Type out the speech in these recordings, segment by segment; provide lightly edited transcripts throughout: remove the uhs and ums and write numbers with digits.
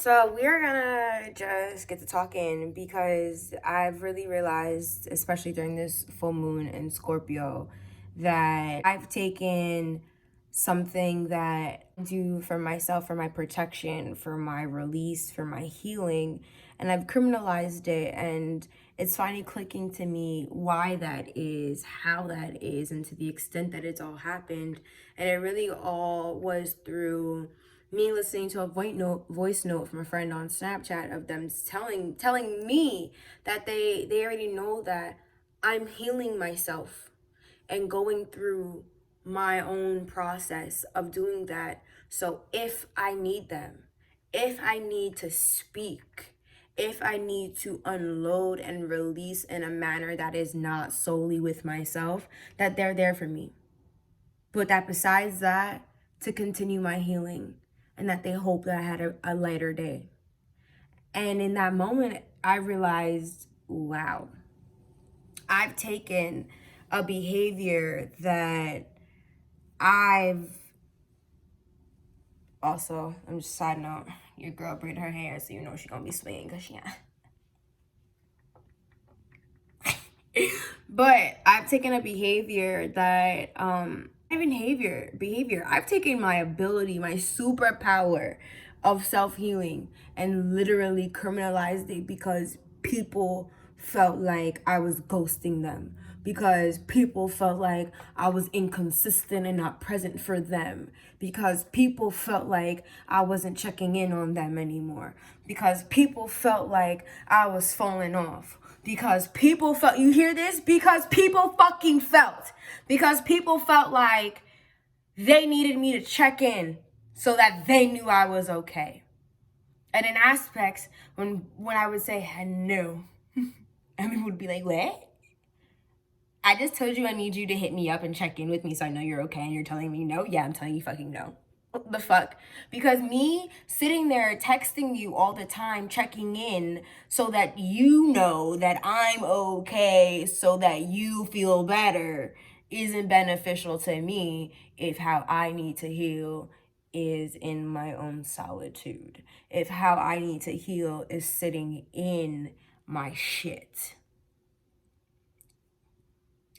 So we're gonna just get to talking because I've really realized, especially during this full moon in Scorpio, that I've taken something that I do for myself, for my protection, for my release, for my healing, and I've criminalized it. And it's finally clicking to me why that is, how that is, and to the extent that it's all happened. And it really all was through me listening to a voice note from a friend on Snapchat of them telling me that they already know that I'm healing myself and going through my own process of doing that. So if I need them, if I need to speak, if I need to unload and release in a manner that is not solely with myself, that they're there for me. But that besides that, to continue my healing, and that they hope that I had a lighter day. And in that moment, I realized, wow, I've taken a behavior that I've also, I'm just side note, your girl braided her hair, so you know she's gonna be swinging because she But I've taken a behavior that behavior. I've taken my ability, my superpower of self-healing and literally criminalized it because people felt like I was ghosting them, because people felt like I was inconsistent and not present for them, because people felt like I wasn't checking in on them anymore, because people felt like I was falling off, because people felt, you hear this? Because people fucking felt. Because people felt like they needed me to check in so that they knew I was okay. And in aspects, when I would say no, everyone would be like, what? I just told you I need you to hit me up and check in with me so I know you're okay, and you're telling me no? Yeah, I'm telling you fucking no. What the fuck? Because me sitting there texting you all the time, checking in so that you know that I'm okay, so that you feel better, isn't beneficial to me if how I need to heal is in my own solitude. If how I need to heal is sitting in my shit.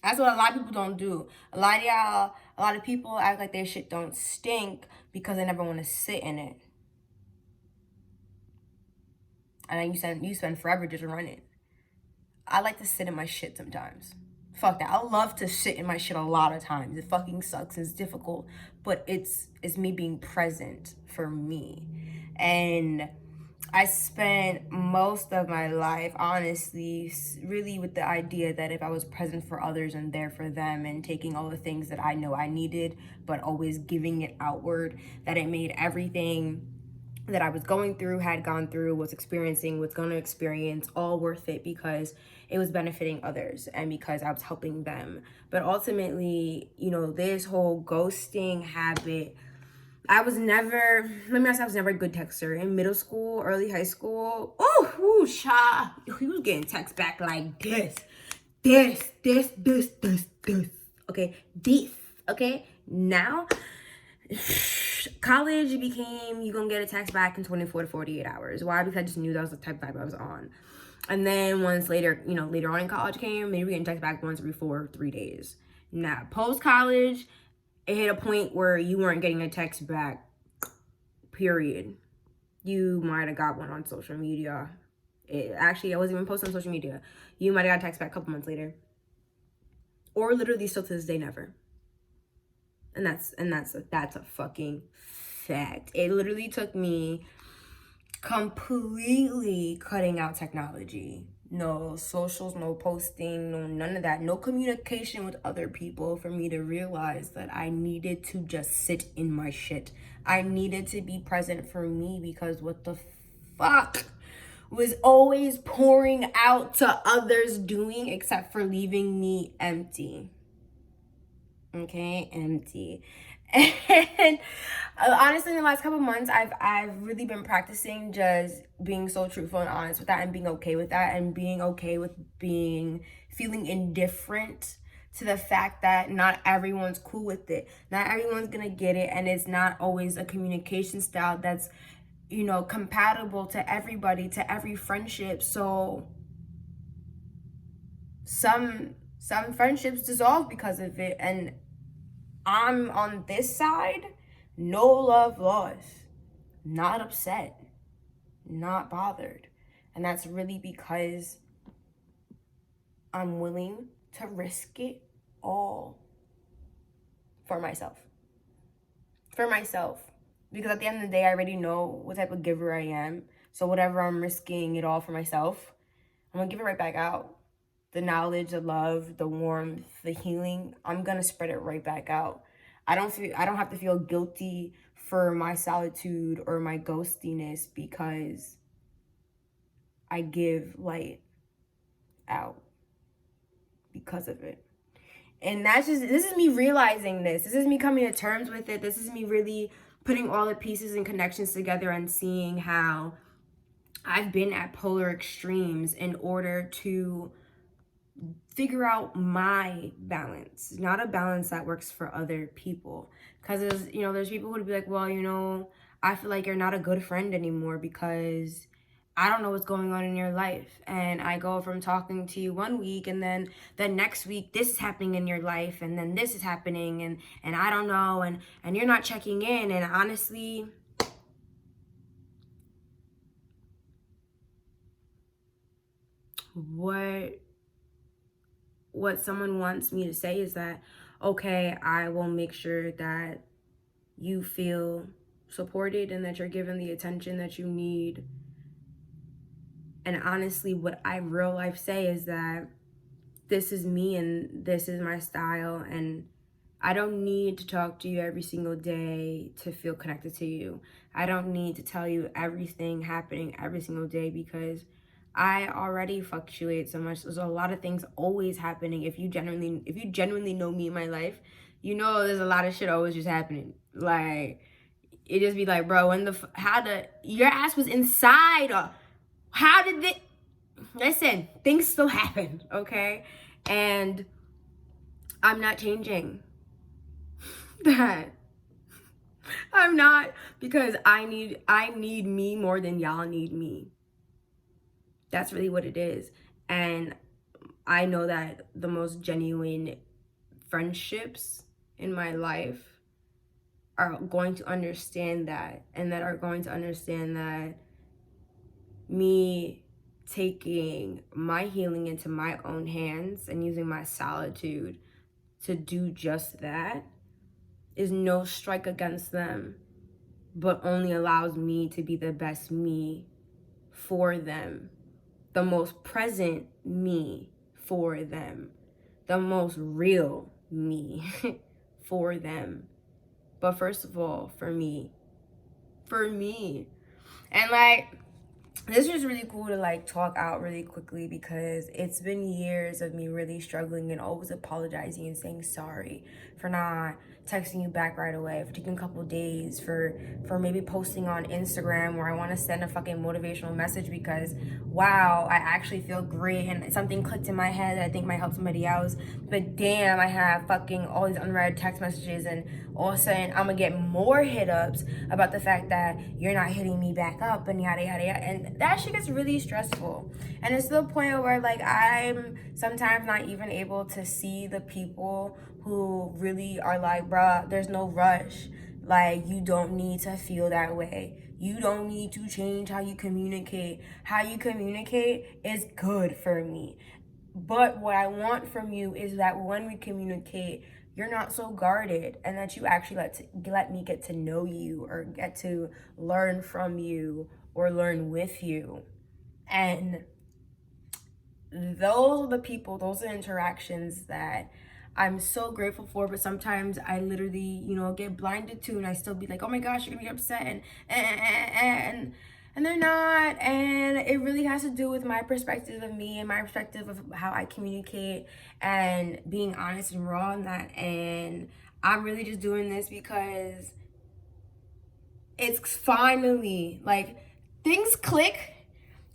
That's what a lot of people don't do. A lot of people act like their shit don't stink because they never want to sit in it. And then you spend forever just running. I like to sit in my shit sometimes. Fuck that. I love to sit in my shit a lot of times. It fucking sucks. It's difficult. But it's me being present for me. And I spent most of my life, honestly, really with the idea that if I was present for others and there for them and taking all the things that I know I needed, but always giving it outward, that it made everything that I was going through, had gone through, was experiencing, was going to experience, all worth it because it was benefiting others and because I was helping them. But ultimately, this whole ghosting habit, I was never a good texter. In middle school, early high school, he was getting texts back like this. Okay, this. Okay, now, college became, you gonna get a text back in 24 to 48 hours. Why? Because I just knew that was the type of vibe I was on. And then once later, later on in college came, maybe we getting text back once every 3 days. Now, post-college, it hit a point where you weren't getting a text back, period. You might have got one on social media. I wasn't even posting on social media. You might have got a text back a couple months later. Or literally still to this day, never. And that's a fucking fact. It literally took me completely cutting out technology. No socials, no posting, no none of that. No communication with other people for me to realize that I needed to just sit in my shit. I needed to be present for me because what the fuck was always pouring out to others doing except for leaving me empty. Okay, empty. And honestly, in the last couple months, I've really been practicing just being so truthful and honest with that, and being okay with that, and being okay with feeling indifferent to the fact that not everyone's cool with it. Not everyone's gonna get it, and it's not always a communication style that's compatible to everybody, to every friendship. So some friendships dissolve because of it. And I'm on this side, no love lost, not upset, not bothered. And that's really because I'm willing to risk it all for myself. Because at the end of the day, I already know what type of giver I am. So whatever I'm risking it all for myself, I'm gonna give it right back out. The knowledge, the love, the warmth, the healing, I'm gonna spread it right back out. I don't have to feel guilty for my solitude or my ghostiness because I give light out because of it. And this is me realizing this. This is me coming to terms with it. This is me really putting all the pieces and connections together and seeing how I've been at polar extremes in order to figure out my balance, not a balance that works for other people. Because there's people who would be like, well, I feel like you're not a good friend anymore because I don't know what's going on in your life. And I go from talking to you one week and then the next week this is happening in your life and then this is happening and I don't know and you're not checking in. And honestly, what someone wants me to say is that, okay, I will make sure that you feel supported and that you're given the attention that you need. And honestly, what I real life say is that this is me and this is my style, and I don't need to talk to you every single day to feel connected to you. I don't need to tell you everything happening every single day because I already fluctuate so much. There's a lot of things always happening. If you genuinely know me in my life, there's a lot of shit always just happening. Like, it just be like, bro, your ass was inside. How did it? Listen, things still happen, okay? And I'm not changing that. I'm not, because I need me more than y'all need me. That's really what it is. And I know that the most genuine friendships in my life are going to understand that, and that are going to understand that me taking my healing into my own hands and using my solitude to do just that is no strike against them, but only allows me to be the best me for them, the most present me for them, the most real me for them. But first of all, for me. And this was really cool to talk out really quickly because it's been years of me really struggling and always apologizing and saying sorry for not texting you back right away, for taking a couple days, for maybe posting on Instagram where I want to send a fucking motivational message because wow, I actually feel great and something clicked in my head that I think might help somebody else. But damn, I have fucking all these unread text messages and all of a sudden I'm gonna get more hit ups about the fact that you're not hitting me back up and yada yada yada. And that shit gets really stressful. And it's to the point where I'm sometimes not even able to see the people who really are like, bruh, there's no rush. You don't need to feel that way. You don't need to change how you communicate. How you communicate is good for me. But what I want from you is that when we communicate, you're not so guarded, and that you actually let me get to know you or get to learn from you or learn with you. And those are the people, those are interactions that I'm so grateful for. But sometimes I literally, get blinded to, and I still be like, oh my gosh, you're gonna be upset, and they're not. And it really has to do with my perspective of me and my perspective of how I communicate and being honest and raw in that. And I'm really just doing this because it's finally things click.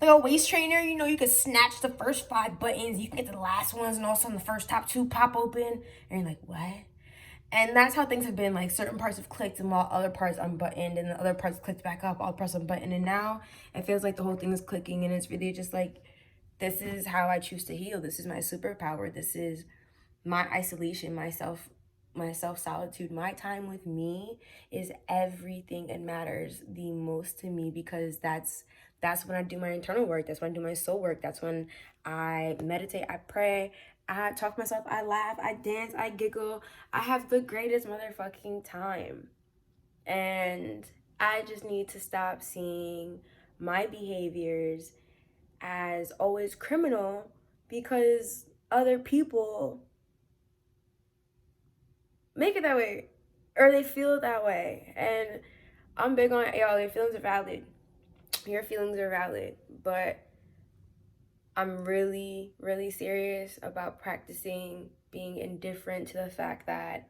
Like a waist trainer, you can snatch the first 5 buttons, you can get to the last ones, and all of a sudden the first top 2 pop open, and you're like, what? And that's how things have been. Like, certain parts have clicked and while other parts unbuttoned, and the other parts clicked back up, all parts unbuttoned. And now it feels like the whole thing is clicking, and it's really just like, this is how I choose to heal. This is my superpower. This is my isolation, my self solitude. My time with me is everything and matters the most to me, because that's when I do my internal work. That's when I do my soul work. That's when I meditate, I pray, I talk to myself, I laugh, I dance, I giggle. I have the greatest motherfucking time. And I just need to stop seeing my behaviors as always criminal because other people make it that way or they feel that way. And I'm big on, y'all, your feelings are valid. Your feelings are valid. But I'm really, really serious about practicing being indifferent to the fact that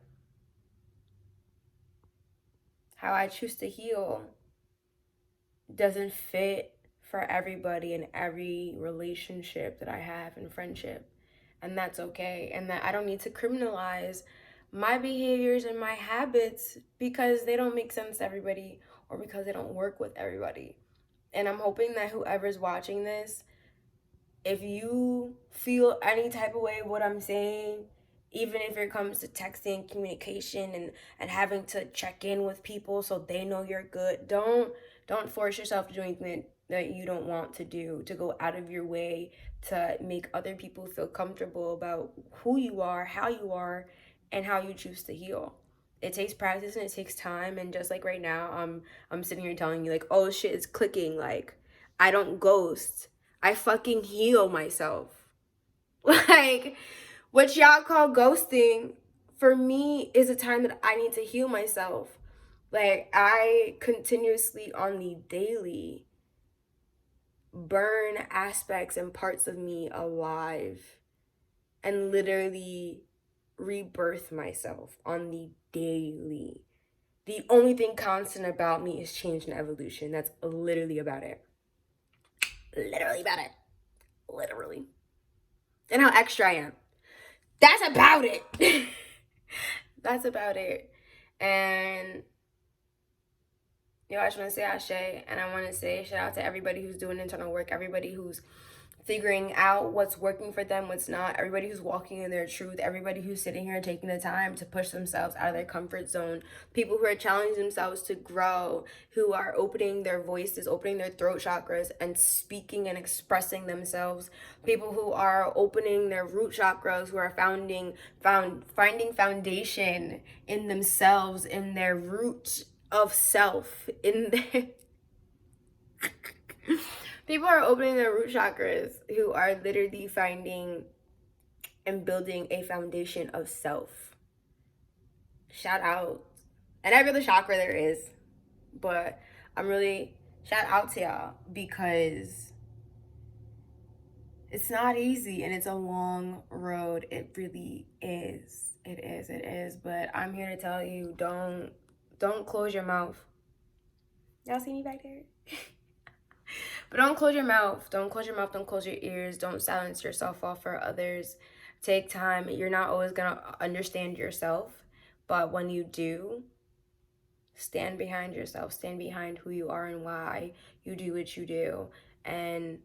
how I choose to heal doesn't fit for everybody in every relationship that I have in friendship. And that's okay. And that I don't need to criminalize my behaviors and my habits because they don't make sense to everybody or because they don't work with everybody. And I'm hoping that whoever's watching this, if you feel any type of way of what I'm saying, even if it comes to texting, communication, and having to check in with people so they know you're good, don't force yourself to do anything that you don't want to do, to go out of your way to make other people feel comfortable about who you are, and how you choose to heal. It takes practice and it takes time, and just like right now, I'm sitting here telling you like, oh shit, it's clicking. Like, I don't ghost. I fucking heal myself. Like, what y'all call ghosting, for me, is a time that I need to heal myself. Like, I continuously on the daily burn aspects and parts of me alive and literally rebirth myself on the daily. The only thing constant about me is change and evolution. That's literally about it. Literally about it. Literally. And how extra I am. That's about it. That's about it. And I just want to say Ashe, and I want to say shout out to everybody who's doing internal work, everybody who's figuring out what's working for them, what's not, everybody who's walking in their truth, everybody who's sitting here taking the time to push themselves out of their comfort zone, people who are challenging themselves to grow, who are opening their voices, opening their throat chakras and speaking and expressing themselves, people who are opening their root chakras, who are finding foundation in themselves, in their root of self, in their people are opening their root chakras, who are literally finding and building a foundation of self. Shout out. And every other chakra there is. But I'm really shout out to y'all, because it's not easy and it's a long road. It really is. It is. But I'm here to tell you, don't close your mouth. Y'all see me back there? But don't close your mouth. Don't close your mouth. Don't close your ears. Don't silence yourself off for others. Take time. You're not always going to understand yourself. But when you do, stand behind yourself. Stand behind who you are and why you do what you do. And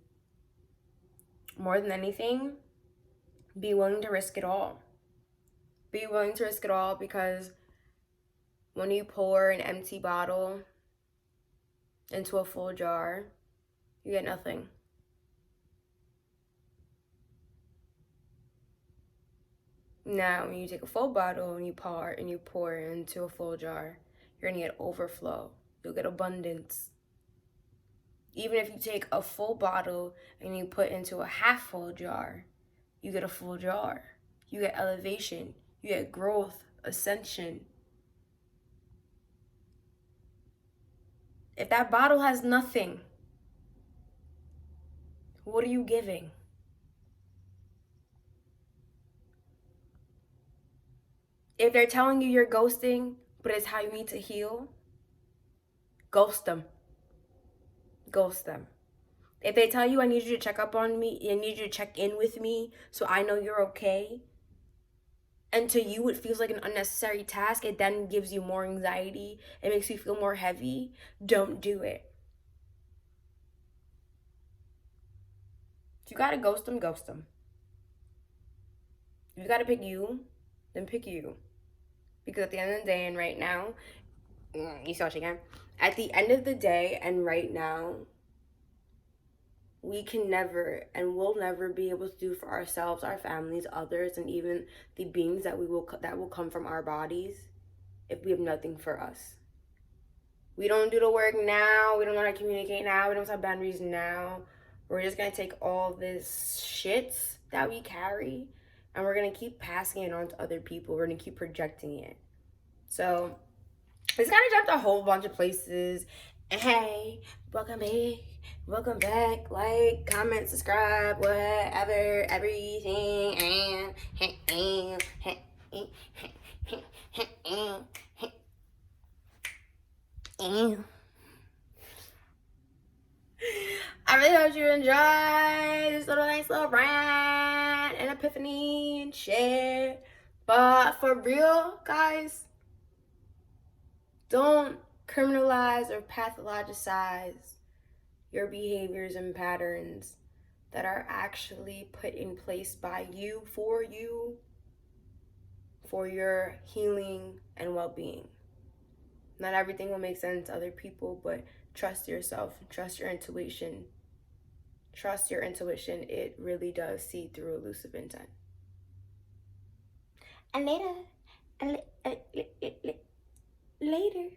more than anything, be willing to risk it all. Be willing to risk it all, because when you pour an empty bottle into a full jar, you get nothing. Now, when you take a full bottle and you pour it into a full jar, you're gonna get overflow. You'll get abundance. Even if you take a full bottle and you put into a half full jar, you get a full jar. You get elevation. You get growth, ascension. If that bottle has nothing, what are you giving? If they're telling you you're ghosting, but it's how you need to heal, ghost them. Ghost them. If they tell you, I need you to check up on me, I need you to check in with me so I know you're okay, and to you it feels like an unnecessary task, it then gives you more anxiety, it makes you feel more heavy, don't do it. If you gotta ghost them, ghost them. If you gotta pick you, then pick you. Because at the end of the day, and right now, you saw what she can. At the end of the day, and right now, we can never and will never be able to do for ourselves, our families, others, and even the beings that will come from our bodies if we have nothing for us. We don't do the work now. We don't know how to communicate now. We don't have boundaries now. We're just gonna take all this shit that we carry and we're gonna keep passing it on to other people. We're gonna keep projecting it. So it's kind of jumped a whole bunch of places. And hey, welcome back, like, comment, subscribe, whatever, everything. I really hope you enjoy this nice little rant and epiphany and shit. But for real, guys, don't criminalize or pathologicize your behaviors and patterns that are actually put in place by you, for your healing and well-being. Not everything will make sense to other people, but trust yourself, trust your intuition. Trust your intuition. It really does see through elusive intent. And later.